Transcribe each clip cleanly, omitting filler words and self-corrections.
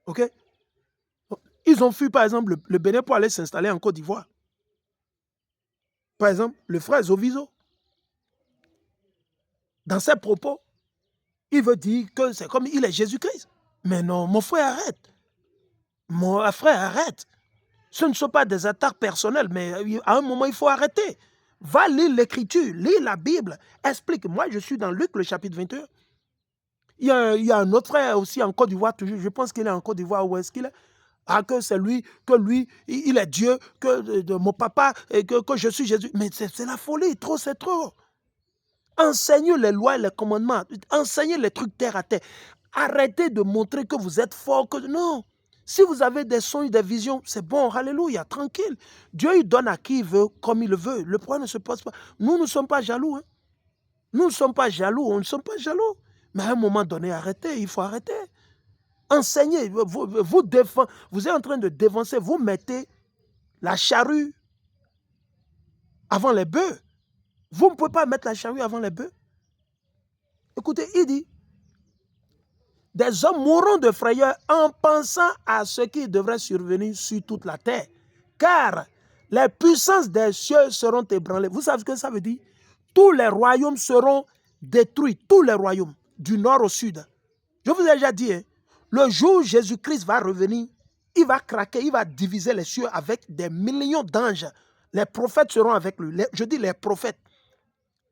OK? Ils ont fui, par exemple, le Bénin pour aller s'installer en Côte d'Ivoire. Par exemple, le frère Zovizo, dans ses propos, il veut dire que c'est comme il est Jésus-Christ. Mais non, mon frère, arrête. Mon frère, arrête. Ce ne sont pas des attaques personnelles, mais à un moment, il faut arrêter. Va lire l'Écriture, lis la Bible, explique. Moi, je suis dans Luc, le chapitre 21. Il y a un autre frère aussi en Côte d'Ivoire, toujours. Je pense qu'il est en Côte d'Ivoire. Où est-ce qu'il est? Ah, que c'est lui, que lui, il est Dieu, que de mon papa, et que je suis Jésus. Mais c'est la folie, trop, c'est trop. Enseignez les lois et les commandements. Enseignez les trucs terre à terre. Arrêtez de montrer que vous êtes fort. Non. Si vous avez des sons et des visions, c'est bon, alléluia, tranquille. Dieu, il donne à qui il veut, comme il le veut. Le problème ne se pose pas. Nous ne sommes pas jaloux. Hein. Nous ne sommes pas jaloux, on ne sommes pas jaloux. Mais à un moment donné, arrêtez, il faut arrêter. Enseignez, vous êtes en train de dévancer, vous mettez la charrue avant les bœufs. Vous ne pouvez pas mettre la charrue avant les bœufs. Écoutez, il dit, des hommes mourront de frayeur en pensant à ce qui devrait survenir sur toute la terre. Car les puissances des cieux seront ébranlées. Vous savez ce que ça veut dire? Tous les royaumes seront détruits, tous les royaumes, du nord au sud. Je vous ai déjà dit, hein, le jour où Jésus-Christ va revenir, il va craquer, il va diviser les cieux avec des millions d'anges. Les prophètes seront avec lui. Je dis les prophètes.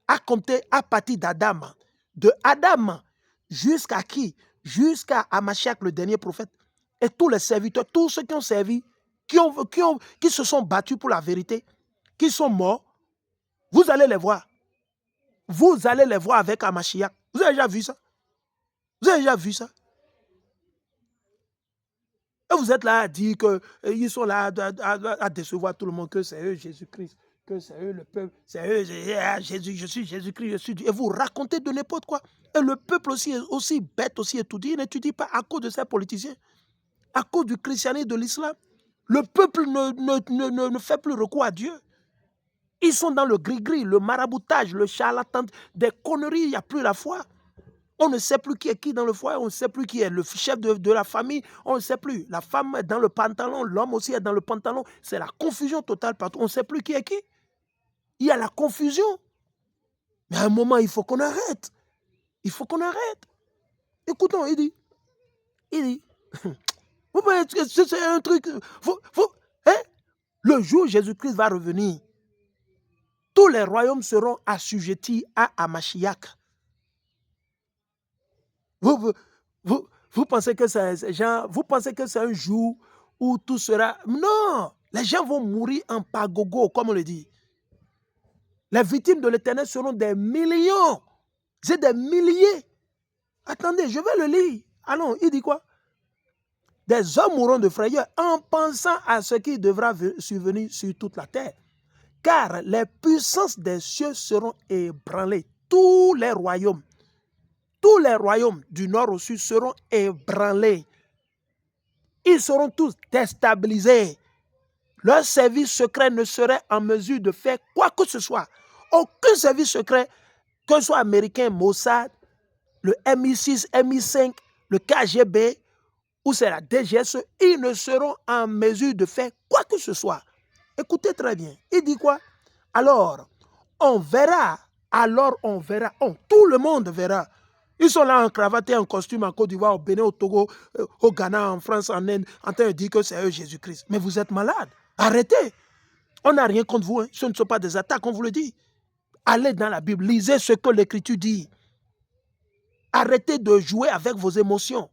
À compter à partir d'Adam. De Adam jusqu'à qui? Jusqu'à Amachiak, le dernier prophète. Et tous les serviteurs, tous ceux qui ont servi, qui se sont battus pour la vérité, qui sont morts, vous allez les voir. Vous allez les voir avec Amachiak. Vous avez déjà vu ça? Vous avez déjà vu ça? Et vous êtes là à dire qu'ils sont là à décevoir tout le monde, que c'est eux Jésus-Christ, que c'est eux le peuple, c'est eux Jésus, je suis Jésus-Christ, je suis Dieu. Et vous racontez de n'importe quoi. Et le peuple aussi est aussi bête, aussi étudié. Il n'étudie pas à cause de ces politiciens, à cause du christianisme, de l'islam. Le peuple ne fait plus recours à Dieu. Ils sont dans le gris-gris, le maraboutage, le charlatan, des conneries, il n'y a plus la foi. On ne sait plus qui est qui dans le foyer, on ne sait plus qui est le chef de la famille, on ne sait plus. La femme est dans le pantalon, l'homme aussi est dans le pantalon. C'est la confusion totale partout. On ne sait plus qui est qui. Il y a la confusion. Mais à un moment, il faut qu'on arrête. Il faut qu'on arrête. Écoutons, il dit, vous voyez, c'est un truc, hein? Le jour où Jésus-Christ va revenir, tous les royaumes seront assujettis à Amachiak. Vous pensez que c'est un jour où tout sera... Non, les gens vont mourir en pagogo, comme on le dit. Les victimes de l'Éternel seront des millions. C'est des milliers. Attendez, je vais le lire. Allons, il dit quoi? Des hommes mourront de frayeur en pensant à ce qui devra survenir sur toute la terre. Car les puissances des cieux seront ébranlées. Tous les royaumes du nord au sud seront ébranlés. Ils seront tous déstabilisés. Leur service secret ne serait en mesure de faire quoi que ce soit. Aucun service secret, que ce soit américain, Mossad, le MI6, MI5, le KGB, ou c'est la DGSE, ils ne seront en mesure de faire quoi que ce soit. Écoutez très bien. Il dit quoi? Alors, on verra. Tout le monde verra. Ils sont là en cravate et en costume en Côte d'Ivoire, au Bénin, au Togo, au Ghana, en France, en Inde, en train de dire que c'est eux Jésus-Christ. Mais vous êtes malade. Arrêtez. On n'a rien contre vous. Hein. Ce ne sont pas des attaques, on vous le dit. Allez dans la Bible, lisez ce que l'Écriture dit. Arrêtez de jouer avec vos émotions.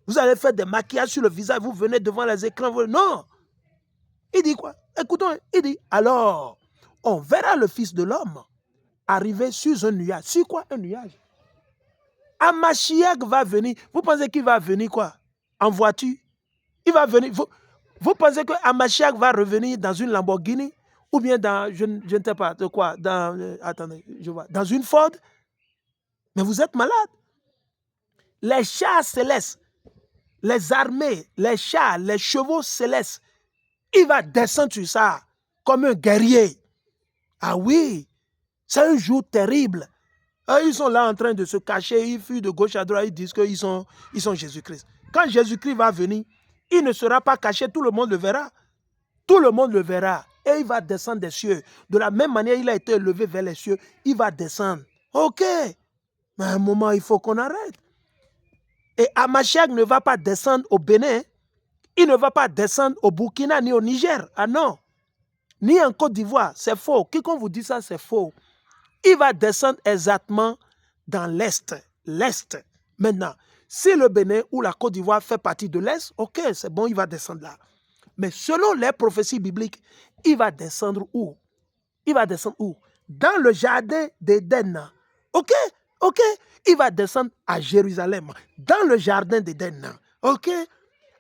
Vous allez faire des maquillages sur le visage, vous venez devant les écrans. Non. Il dit quoi? Écoutons, il dit, alors, on verra le Fils de l'homme arriver sur un nuage. Sur quoi un nuage? Amachiak va venir. Vous pensez qu'il va venir quoi? En voiture? Il va venir. Vous pensez que Amachiak va revenir dans une Lamborghini? Ou bien dans, je ne sais pas, de quoi? Attendez, je vois. Dans une Ford? Mais vous êtes malade. Les chars célestes, les armées, les chars, les chevaux célestes, il va descendre sur ça comme un guerrier. Ah oui, c'est un jour terrible. Ils sont là en train de se cacher, ils fuient de gauche à droite, ils disent qu'ils sont Jésus-Christ. Quand Jésus-Christ va venir, il ne sera pas caché, tout le monde le verra. Tout le monde le verra. Et il va descendre des cieux. De la même manière, il a été élevé vers les cieux. Il va descendre. Ok. Mais à un moment, il faut qu'on arrête. Et Hamashiach ne va pas descendre au Bénin. Il ne va pas descendre au Burkina ni au Niger. Ah non. Ni en Côte d'Ivoire. C'est faux. Quiconque vous dit ça, c'est faux. Il va descendre exactement dans l'Est. L'Est. Maintenant, si le Bénin ou la Côte d'Ivoire fait partie de l'Est, ok, c'est bon, il va descendre là. Mais selon les prophéties bibliques, il va descendre où? Il va descendre où? Dans le jardin d'Éden. Ok? Ok? Il va descendre à Jérusalem. Dans le jardin d'Éden. Ok?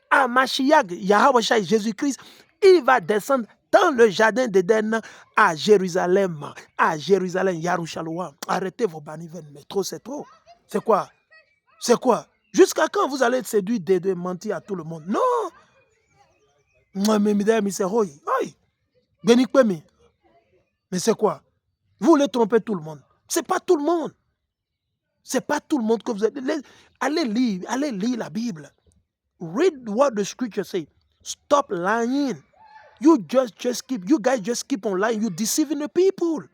À Mashiach, Yahweh Jésus-Christ, il va descendre dans le jardin d'Éden à Jérusalem. À Jérusalem, Yarushalayim. Arrêtez vos banivènes, mais trop, c'est trop. C'est quoi? C'est quoi? Jusqu'à quand vous allez séduire de mentir à tout le monde? Non! Mais c'est quoi? Vous voulez tromper tout le monde. C'est pas tout le monde. C'est pas tout le monde que vous êtes. Allez lire la Bible. Read what the scripture say. Stop lying. You guys just keep on lying. You're deceiving the people.